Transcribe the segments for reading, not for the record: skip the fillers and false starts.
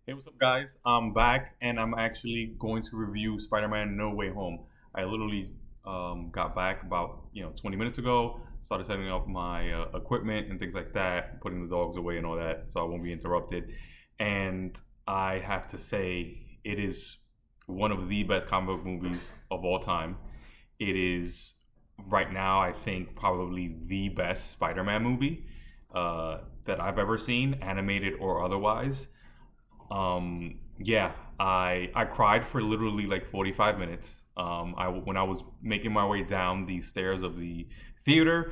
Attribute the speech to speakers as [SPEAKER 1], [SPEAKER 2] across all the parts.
[SPEAKER 1] Hey, what's up, guys? I'm back, and I'm actually going to review Spider-Man: No Way Home. I literally got back about 20 minutes ago. Started setting up my equipment and things like that, putting the dogs away and all that, so I won't be interrupted. And I have to say, it is one of the best comic book movies of all time. It is right now, I think, probably the best Spider-Man movie that I've ever seen, animated or otherwise. Yeah, I cried for literally like 45 minutes. I when I was making my way down the stairs of the theater,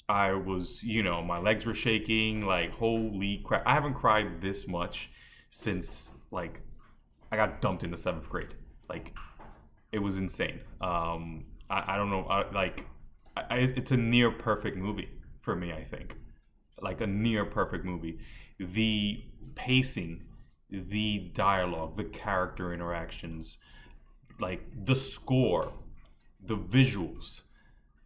[SPEAKER 1] I was, my legs were shaking. Like, holy crap! I haven't cried this much since like I got dumped in the seventh grade. Like, it was insane. I don't know. It's a near perfect movie for me. I think like a near perfect movie. The pacing, the dialogue, the character interactions, like the score, the visuals,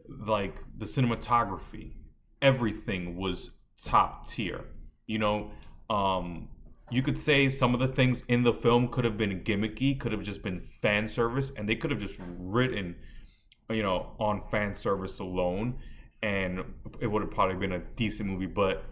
[SPEAKER 1] like the cinematography, everything was top tier. You know, um, you could say some of the things in the film could have been gimmicky, could have just been fan service, and they could have just written, on fan service alone, and it would have probably been a decent movie. But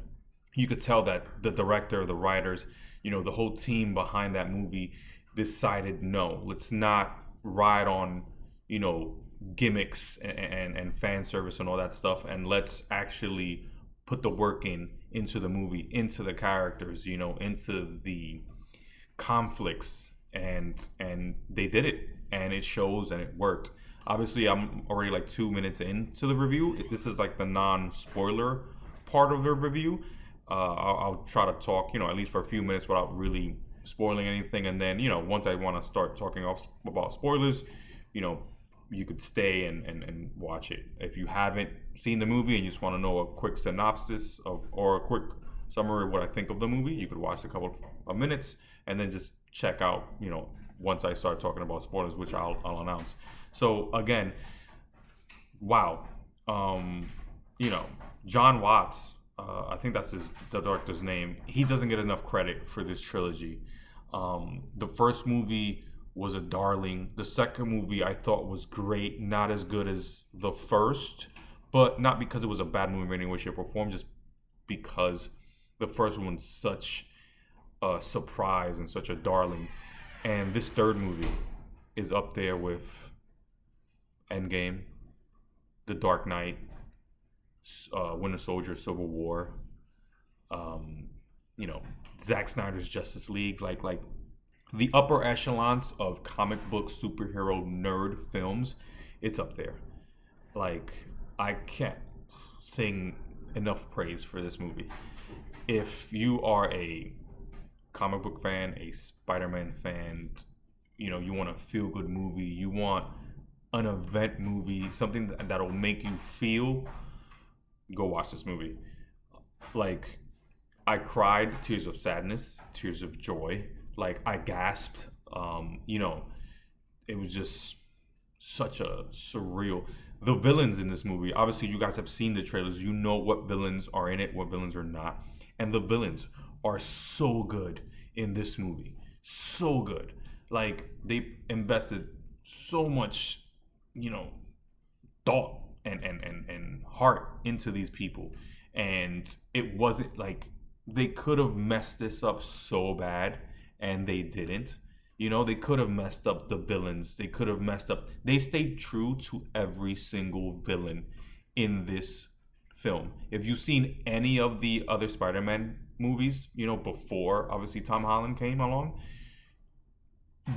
[SPEAKER 1] you could tell that the director, the writers, the whole team behind that movie decided no, let's not ride on, you know, gimmicks and fan service and all that stuff, and let's actually put the work into the movie, into the characters, into the conflicts, and they did it, and it shows, and it worked. Obviously, I'm already like 2 minutes into the review. This is like the non-spoiler part of the review. I'll try to talk, at least for a few minutes without really spoiling anything, and then once I want to start talking about spoilers, you know, you could stay and watch it. If you haven't seen the movie and you just want to know a quick synopsis of or a quick summary of what I think of the movie, you could watch a couple of minutes and then just check out, once I start talking about spoilers, which I'll announce. So again, wow. Um, you know, John Watts, I think that's the director's name. He doesn't get enough credit for this trilogy. The first movie was a darling. The second movie I thought was great, not as good as the first, but not because it was a bad movie in any way, shape, or form, just because the first one's such a surprise and such a darling. And this third movie is up there with Endgame, The Dark Knight, Winter Soldier, Civil War, um, Zack Snyder's Justice League, like the upper echelons of comic book superhero nerd films. It's up there. Like, I can't sing enough praise for this movie. If you are a comic book fan, a Spider-Man fan, you want a feel-good movie, you want an event movie, something that'll make you feel, go watch this movie. Like, I cried tears of sadness, tears of joy. Like, I gasped. It was just such a surreal. The villains in this movie, obviously, you guys have seen the trailers. You know what villains are in it, what villains are not. And the villains are so good in this movie. So good. Like, they invested so much, you know, thought and heart into these people. And it wasn't like they could have messed this up so bad, and they didn't. They could have messed up the villains. They could have messed up. They stayed true to every single villain in this film. If you've seen any of the other Spider-Man movies, before obviously Tom Holland came along,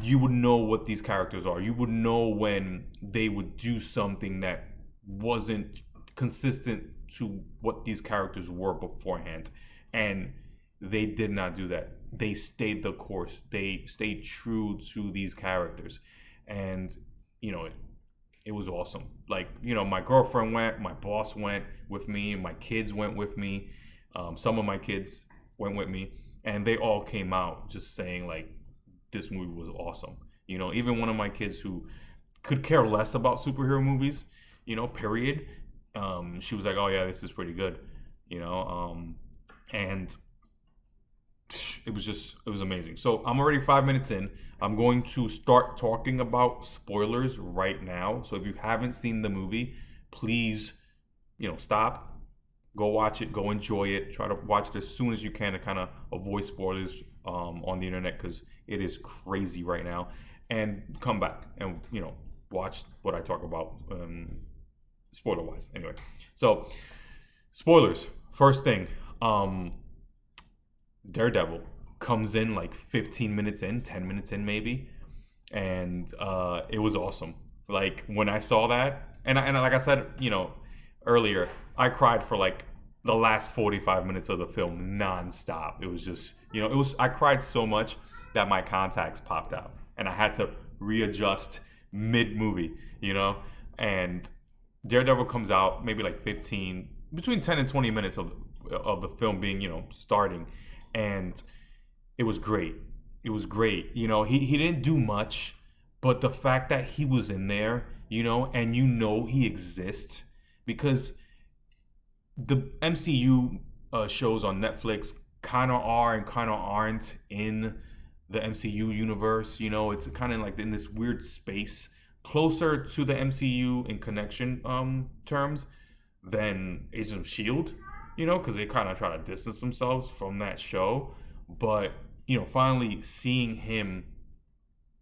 [SPEAKER 1] you would know what these characters are. You would know when they would do something that wasn't consistent to what these characters were beforehand. And they did not do that. They stayed the course. They stayed true to these characters. And, it was awesome. Like, my girlfriend went, my boss went with me, my kids went with me. Some of my kids went with me. And they all came out just saying, like, this movie was awesome. Even one of my kids who could care less about superhero movies, period. She was like, "Oh yeah, this is pretty good," and it was amazing. So I'm already 5 minutes in. I'm going to start talking about spoilers right now. So if you haven't seen the movie, please, stop, go watch it, go enjoy it. Try to watch it as soon as you can to kind of avoid spoilers on the internet because it is crazy right now. And come back and watch what I talk about spoiler wise. Anyway, so spoilers. First thing, Daredevil comes in like 15 minutes in, 10 minutes in maybe, and it was awesome. Like when I saw that, and like I said, earlier, I cried for like the last 45 minutes of the film nonstop. It was just, I cried so much that my contacts popped out, and I had to readjust mid movie, and Daredevil comes out maybe like between 10 and 20 minutes of the film being, starting, and it was great. It was great. He didn't do much, but the fact that he was in there, and he exists because the MCU shows on Netflix kind of are and kind of aren't in the MCU universe. It's kind of like in this weird space closer to the MCU in connection terms than Agents of S.H.I.E.L.D., because they kind of try to distance themselves from that show. But, finally seeing him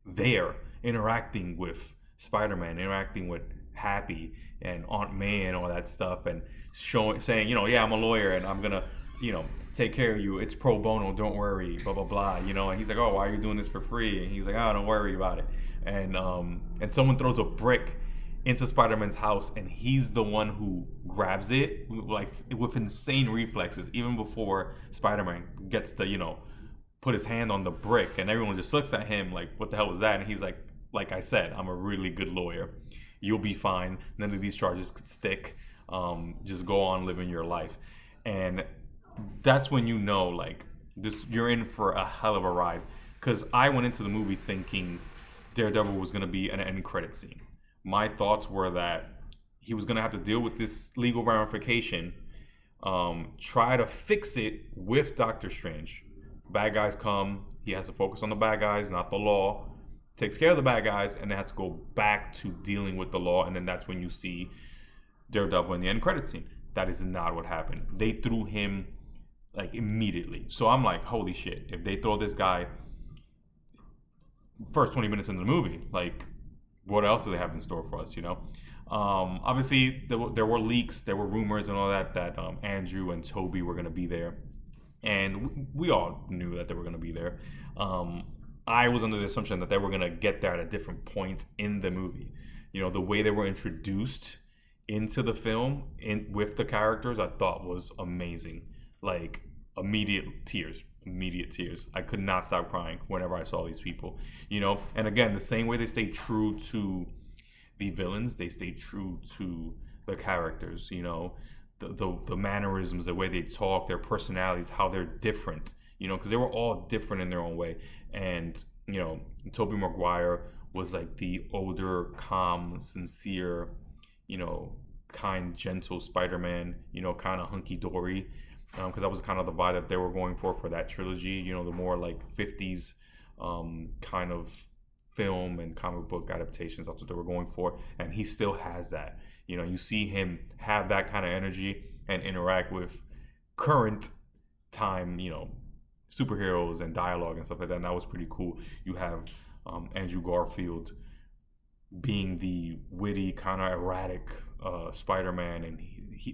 [SPEAKER 1] there interacting with Spider-Man, interacting with Happy and Aunt May and all that stuff, and saying, yeah, I'm a lawyer and I'm gonna, take care of you. It's pro bono, don't worry, blah blah blah. And he's like, oh, why are you doing this for free? And he's like, oh, don't worry about it. And someone throws a brick into Spider-Man's house, and he's the one who grabs it like with insane reflexes, even before Spider-Man gets to put his hand on the brick, and everyone just looks at him like, what the hell was that? And he's like I said, I'm a really good lawyer. You'll be fine. None of these charges could stick. Just go on living your life. And that's when like this, you're in for a hell of a ride. Because I went into the movie thinking Daredevil was going to be an end credit scene. My thoughts were that he was going to have to deal with this legal ramification, try to fix it with Doctor Strange. Bad guys come, he has to focus on the bad guys, not the law. Takes care of the bad guys, and then has to go back to dealing with the law, and then that's when you see Daredevil in the end credit scene. That is not what happened. They threw him like immediately. So I'm like, holy shit, if they throw this guy first 20 minutes into the movie, like, what else do they have in store for us, Obviously, there were leaks, there were rumors and all that Andrew and Toby were going to be there. And we all knew that they were going to be there. I was under the assumption that they were going to get there at a different point in the movie. The way they were introduced into the film with the characters, I thought was amazing. Like, immediate tears. I could not stop crying whenever I saw these people, and again, the same way they stay true to the villains, they stay true to the characters, the mannerisms, the way they talk, their personalities, how they're different, because they were all different in their own way. And Tobey Maguire was like the older, calm, sincere, kind, gentle Spider-Man, kind of hunky-dory, because that was kind of the vibe that they were going for that trilogy, the more like 50s kind of film and comic book adaptations. That's what they were going for, and he still has that. You see him have that kind of energy and interact with current time, superheroes and dialogue and stuff like that, and that was pretty cool. You have Andrew Garfield being the witty, kind of erratic Spider-Man, and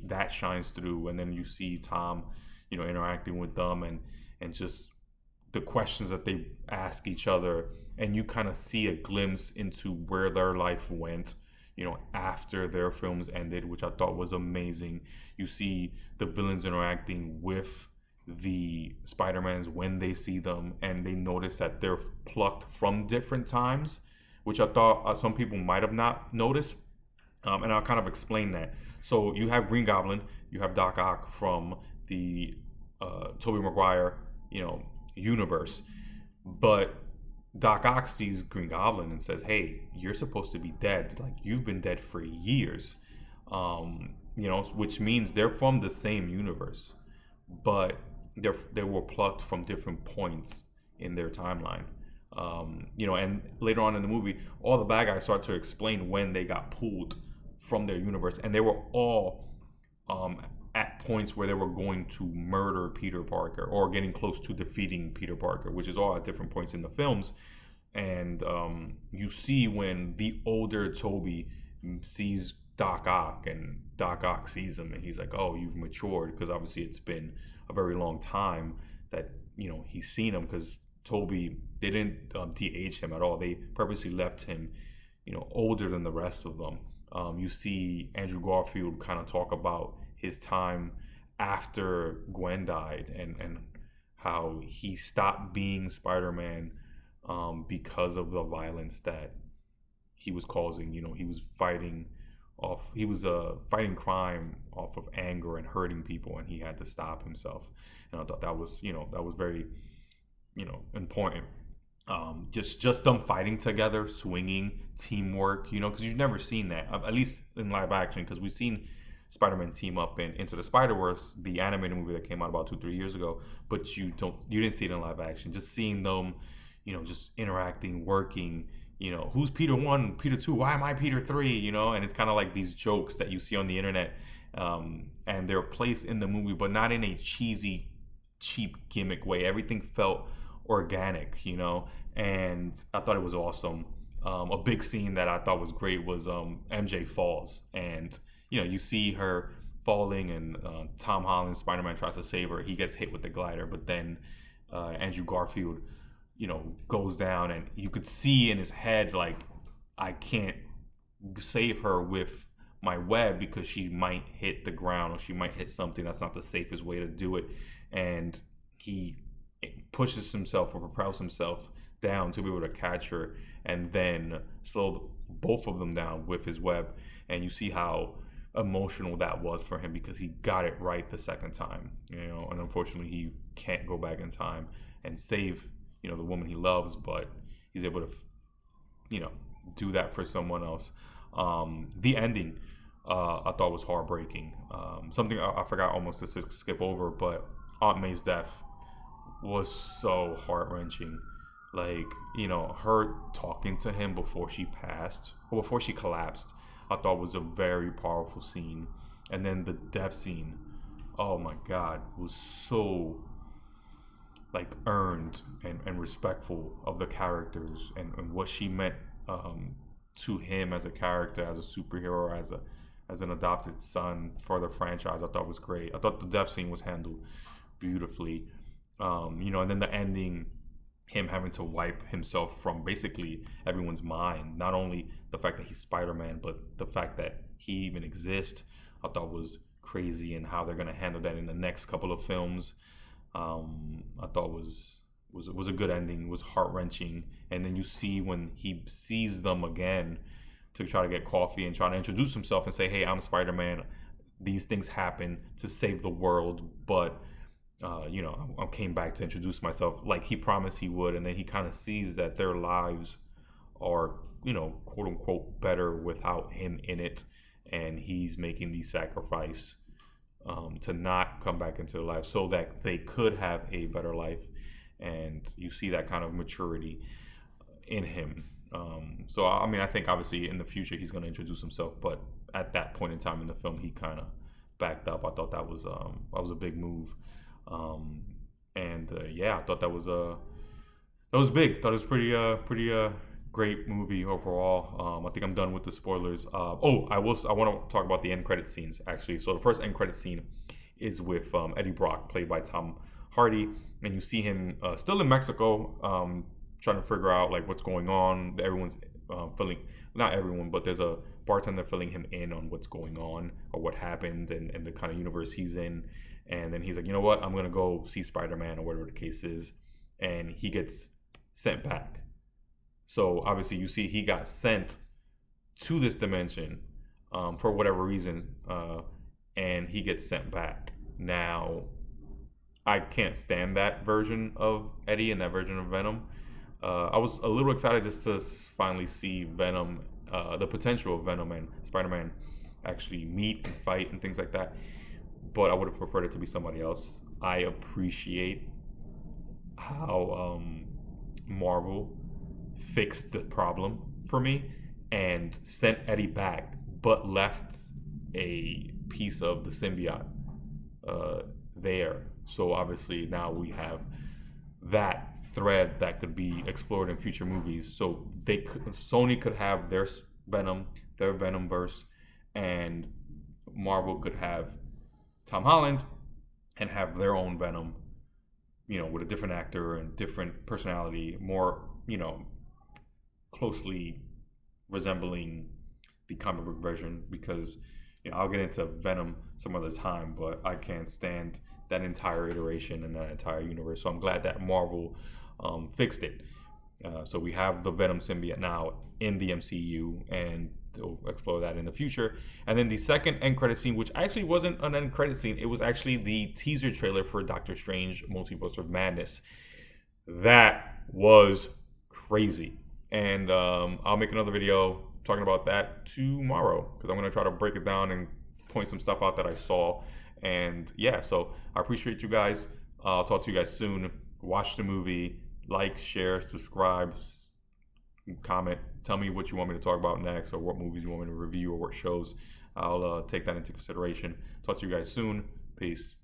[SPEAKER 1] that shines through. And then you see Tom, interacting with them, and just the questions that they ask each other, and you kind of see a glimpse into where their life went, after their films ended, which I thought was amazing. You see the villains interacting with the Spider-Mans when they see them, and they notice that they're plucked from different times, which I thought some people might have not noticed. And I'll kind of explain that. So you have Green Goblin, you have Doc Ock from the Tobey Maguire, universe. But Doc Ock sees Green Goblin and says, hey, you're supposed to be dead. Like, you've been dead for years. Which means they're from the same universe. But they were plucked from different points in their timeline. And later on in the movie, all the bad guys start to explain when they got pulled from their universe, and they were all um, at points where they were going to murder Peter Parker or getting close to defeating Peter Parker, which is all at different points in the films. And you see when the older Toby sees Doc Ock, and Doc Ock sees him, and he's like, "Oh, you've matured," because obviously it's been a very long time that he's seen him, because Toby, they didn't de-age him at all. They purposely left him, older than the rest of them. You see Andrew Garfield kind of talk about his time after Gwen died, and how he stopped being Spider-Man because of the violence that he was causing. He was fighting crime off of anger and hurting people, and he had to stop himself. And I thought that was very, important. Just them fighting together, swinging, teamwork, because you've never seen that, at least in live action, because we've seen Spider-Man team up in Into the Spider-Verse, the animated movie that came out about 2-3 years ago, but you didn't see it in live action. Just seeing them, just interacting, working, who's Peter 1, Peter 2, why am I Peter 3, and it's kind of like these jokes that you see on the internet, and they're placed in the movie, but not in a cheesy, cheap gimmick way. Everything felt organic, and I thought it was awesome. A big scene that I thought was great was MJ falls, and you see her falling, and Tom Holland, Spider-Man, tries to save her. He gets hit with the glider, but then Andrew Garfield goes down, and you could see in his head, like, I can't save her with my web because she might hit the ground, or she might hit something that's not the safest way to do it. And he pushes himself or propels himself down to be able to catch her, and then slow both of them down with his web. And you see how emotional that was for him, because he got it right the second time, and unfortunately he can't go back in time and save the woman he loves, but he's able to do that for someone else. The ending I thought was heartbreaking. Something I forgot almost to skip over, but Aunt May's death was so heart-wrenching. Like, her talking to him before she passed, or before she collapsed, I thought was a very powerful scene. And then the death scene, oh my God, was so earned and respectful of the characters, and what she meant to him as a character, as a superhero, as an adopted son for the franchise. I thought was great. I thought the death scene was handled beautifully. And then the ending, him having to wipe himself from basically everyone's mind, not only the fact that he's Spider-Man, but the fact that he even exists, I thought was crazy. And how they're going to handle that in the next couple of films, I thought was a good ending. Was heart-wrenching. And then you see when he sees them again to try to get coffee and try to introduce himself and say, "Hey, I'm Spider-Man. These things happen to save the world, but I came back to introduce myself," like he promised he would. And then he kind of sees that their lives are, quote unquote, better without him in it, and he's making the sacrifice to not come back into their life so that they could have a better life. And you see that kind of maturity in him. So I think obviously in the future he's going to introduce himself, but at that point in time in the film, he kind of backed up. I thought that was a big move. I thought that was big. Thought it was pretty great movie overall. I think I'm done with the spoilers. I want to talk about the end credit scenes, actually. So the first end credit scene is with Eddie Brock, played by Tom Hardy, and you see him still in Mexico, trying to figure out what's going on. Everyone's not everyone, but there's a bartender filling him in on what's going on or what happened and the kind of universe he's in. And then he's like, "You know what? I'm gonna go see Spider-Man," or whatever the case is, and he gets sent back. So obviously you see he got sent to this dimension for whatever reason, and he gets sent back. Now, I can't stand that version of Eddie and that version of Venom. I was a little excited just to finally see Venom, the potential of Venom and Spider-Man actually meet and fight and things like that. But I would have preferred it to be somebody else. I appreciate how Marvel fixed the problem for me and sent Eddie back, but left a piece of the symbiote there. So obviously now we have that thread that could be explored in future movies. So Sony could have their Venom, their Venomverse, and Marvel could have Tom Holland and have their own Venom, with a different actor and different personality, more, closely resembling the comic book version. Because, I'll get into Venom some other time, but I can't stand that entire iteration and that entire universe. So I'm glad that Marvel fixed it. So we have the Venom symbiote now in the MCU, and they'll explore that in the future. And then the second end credit scene, which actually wasn't an end credit scene, it was actually the teaser trailer for Doctor Strange Multiverse of Madness. That was crazy. And I'll make another video talking about that tomorrow, because I'm going to try to break it down and point some stuff out that I saw. And yeah, so I appreciate you guys. I'll talk to you guys soon. Watch the movie, like, share, subscribe, comment. Tell me what you want me to talk about next, or what movies you want me to review, or what shows. I'll take that into consideration. Talk to you guys soon. Peace.